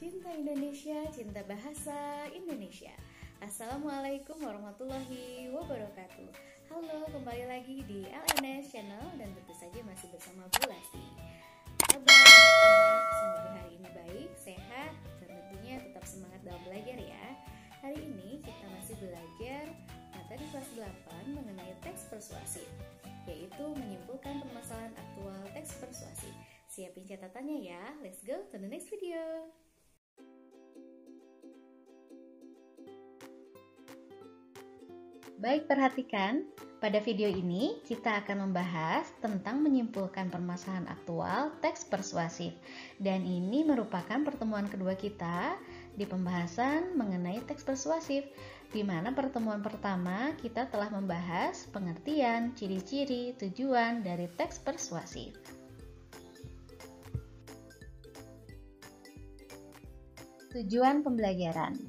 Cinta Indonesia, cinta bahasa Indonesia. Assalamualaikum warahmatullahi wabarakatuh. Halo, kembali lagi di LNS Channel dan tentu saja masih bersama Bu Lasti. Kabar anak-anak, semoga hari ini baik, sehat, dan tentunya tetap semangat dalam belajar ya. Hari ini kita masih belajar materi kelas 8 mengenai teks persuasif, yaitu menyimpulkan permasalahan aktual teks persuasif. Siapin catatannya ya, let's go to the next video. Baik, perhatikan, pada video ini kita akan membahas tentang menyimpulkan permasalahan aktual teks persuasif. Dan ini merupakan pertemuan kedua kita di pembahasan mengenai teks persuasif, di mana pertemuan pertama kita telah membahas pengertian, ciri-ciri, tujuan dari teks persuasif. Tujuan pembelajaran.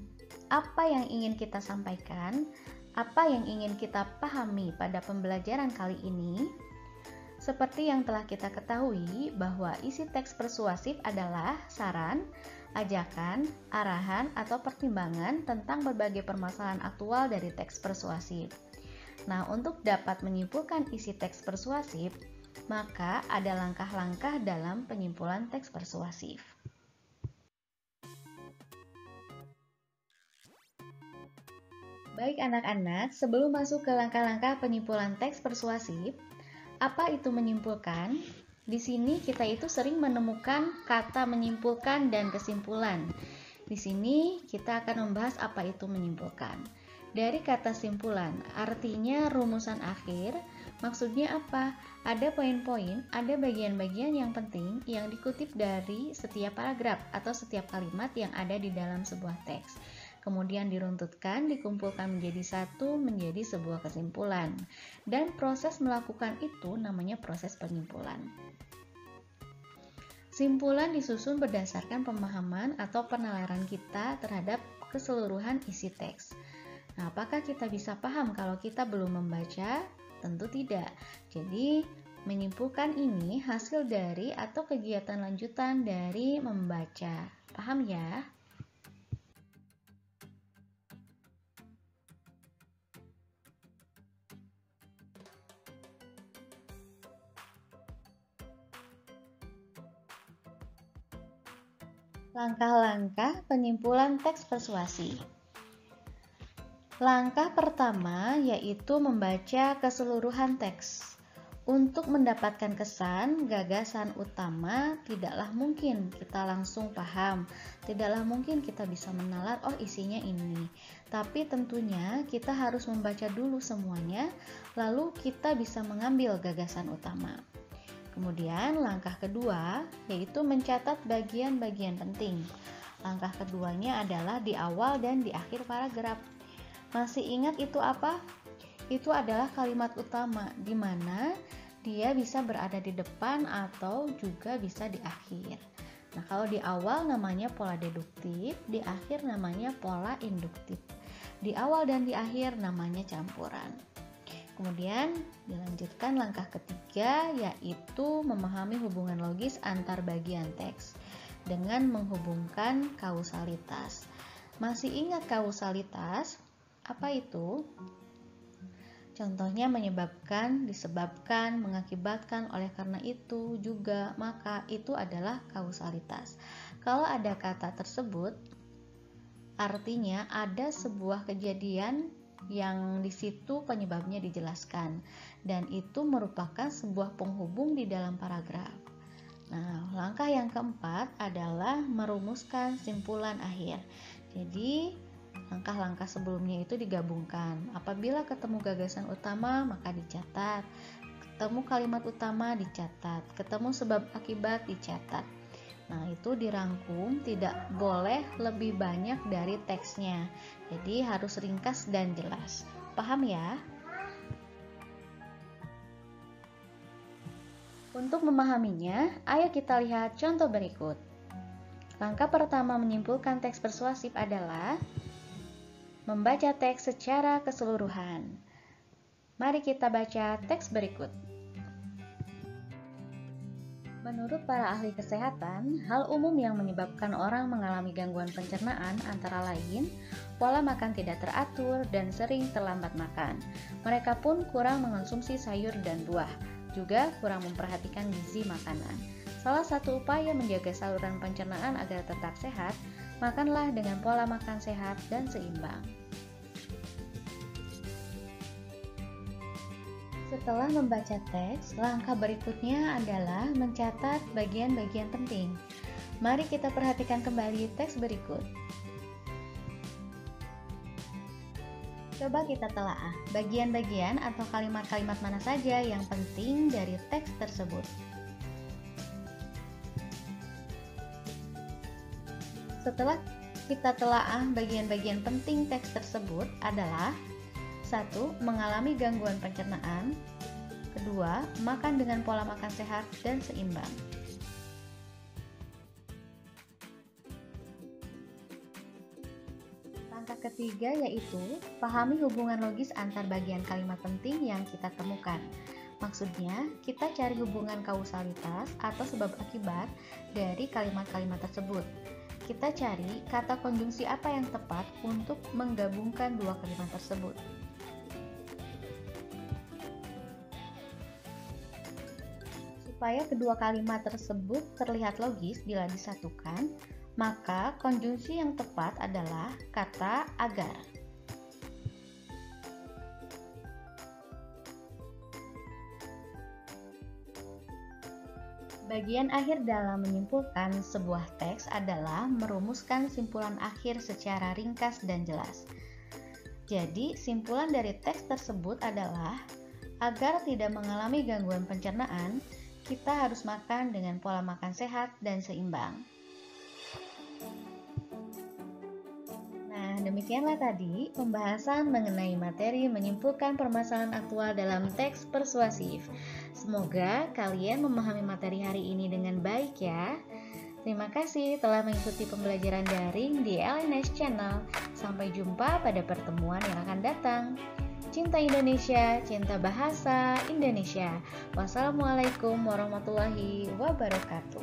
Apa yang ingin kita sampaikan? Apa yang ingin kita pahami pada pembelajaran kali ini? Seperti yang telah kita ketahui bahwa isi teks persuasif adalah saran, ajakan, arahan, atau pertimbangan tentang berbagai permasalahan aktual dari teks persuasif. Nah, untuk dapat menyimpulkan isi teks persuasif, maka ada langkah-langkah dalam penyimpulan teks persuasif. Baik anak-anak, sebelum masuk ke langkah-langkah penyimpulan teks persuasif, apa itu menyimpulkan? Di sini kita itu sering menemukan kata menyimpulkan dan kesimpulan. Di sini kita akan membahas apa itu menyimpulkan. Dari kata simpulan, artinya rumusan akhir. Maksudnya apa? Ada poin-poin, ada bagian-bagian yang penting yang dikutip dari setiap paragraf atau setiap kalimat yang ada di dalam sebuah teks. Kemudian diruntutkan, dikumpulkan menjadi satu, menjadi sebuah kesimpulan. Dan proses melakukan itu namanya proses penyimpulan. Simpulan disusun berdasarkan pemahaman atau penalaran kita terhadap keseluruhan isi teks. Nah, apakah kita bisa paham kalau kita belum membaca? Tentu tidak. Jadi, menyimpulkan ini hasil dari atau kegiatan lanjutan dari membaca. Paham ya? Langkah-langkah penyimpulan teks persuasi. Langkah pertama yaitu membaca keseluruhan teks. Untuk mendapatkan kesan, gagasan utama tidaklah mungkin kita langsung paham, tidaklah mungkin kita bisa menalar, oh isinya ini. Tapi tentunya kita harus membaca dulu semuanya, lalu kita bisa mengambil gagasan utama. Kemudian langkah kedua yaitu mencatat bagian-bagian penting. Langkah keduanya adalah di awal dan di akhir paragraf. Masih ingat itu apa? Itu adalah kalimat utama di mana dia bisa berada di depan atau juga bisa di akhir. Nah, kalau di awal namanya pola deduktif, di akhir namanya pola induktif. Di awal dan di akhir namanya campuran. Kemudian dilanjutkan langkah ketiga yaitu memahami hubungan logis antar bagian teks dengan menghubungkan kausalitas. Masih ingat kausalitas? Apa itu? Contohnya menyebabkan, disebabkan, mengakibatkan, oleh karena itu, juga, maka, itu adalah kausalitas. Kalau ada kata tersebut, artinya ada sebuah kejadian yang di situ penyebabnya dijelaskan dan itu merupakan sebuah penghubung di dalam paragraf. Nah, langkah yang keempat adalah merumuskan simpulan akhir. Jadi, langkah-langkah sebelumnya itu digabungkan. Apabila ketemu gagasan utama, maka dicatat. Ketemu kalimat utama dicatat. Ketemu sebab akibat dicatat. Nah, itu dirangkum, tidak boleh lebih banyak dari teksnya. Jadi harus ringkas dan jelas. Paham ya? Untuk memahaminya, ayo kita lihat contoh berikut. Langkah pertama menyimpulkan teks persuasif adalah membaca teks secara keseluruhan. Mari kita baca teks berikut. Menurut para ahli kesehatan, hal umum yang menyebabkan orang mengalami gangguan pencernaan antara lain pola makan tidak teratur dan sering terlambat makan. Mereka pun kurang mengonsumsi sayur dan buah, juga kurang memperhatikan gizi makanan. Salah satu upaya menjaga saluran pencernaan agar tetap sehat, makanlah dengan pola makan sehat dan seimbang. Setelah membaca teks, langkah berikutnya adalah mencatat bagian-bagian penting. Mari kita perhatikan kembali teks berikut. Coba kita telaah bagian-bagian atau kalimat-kalimat mana saja yang penting dari teks tersebut. Setelah kita telaah bagian-bagian penting teks tersebut adalah 1. Mengalami gangguan pencernaan. 2. Makan dengan pola makan sehat dan seimbang. Langkah ketiga yaitu pahami hubungan logis antar bagian kalimat penting yang kita temukan. Maksudnya, kita cari hubungan kausalitas atau sebab akibat dari kalimat-kalimat tersebut. Kita cari kata konjungsi apa yang tepat untuk menggabungkan dua kalimat tersebut. Supaya kedua kalimat tersebut terlihat logis bila disatukan, maka konjungsi yang tepat adalah kata agar. Bagian akhir dalam menyimpulkan sebuah teks adalah merumuskan simpulan akhir secara ringkas dan jelas. Jadi, simpulan dari teks tersebut adalah agar tidak mengalami gangguan pencernaan, kita harus makan dengan pola makan sehat dan seimbang. Nah, demikianlah tadi pembahasan mengenai materi menyimpulkan permasalahan aktual dalam teks persuasif. Semoga kalian memahami materi hari ini dengan baik ya. Terima kasih telah mengikuti pembelajaran daring di LNS Channel. Sampai jumpa pada pertemuan yang akan datang. Cinta Indonesia, cinta bahasa Indonesia. Wassalamualaikum warahmatullahi wabarakatuh.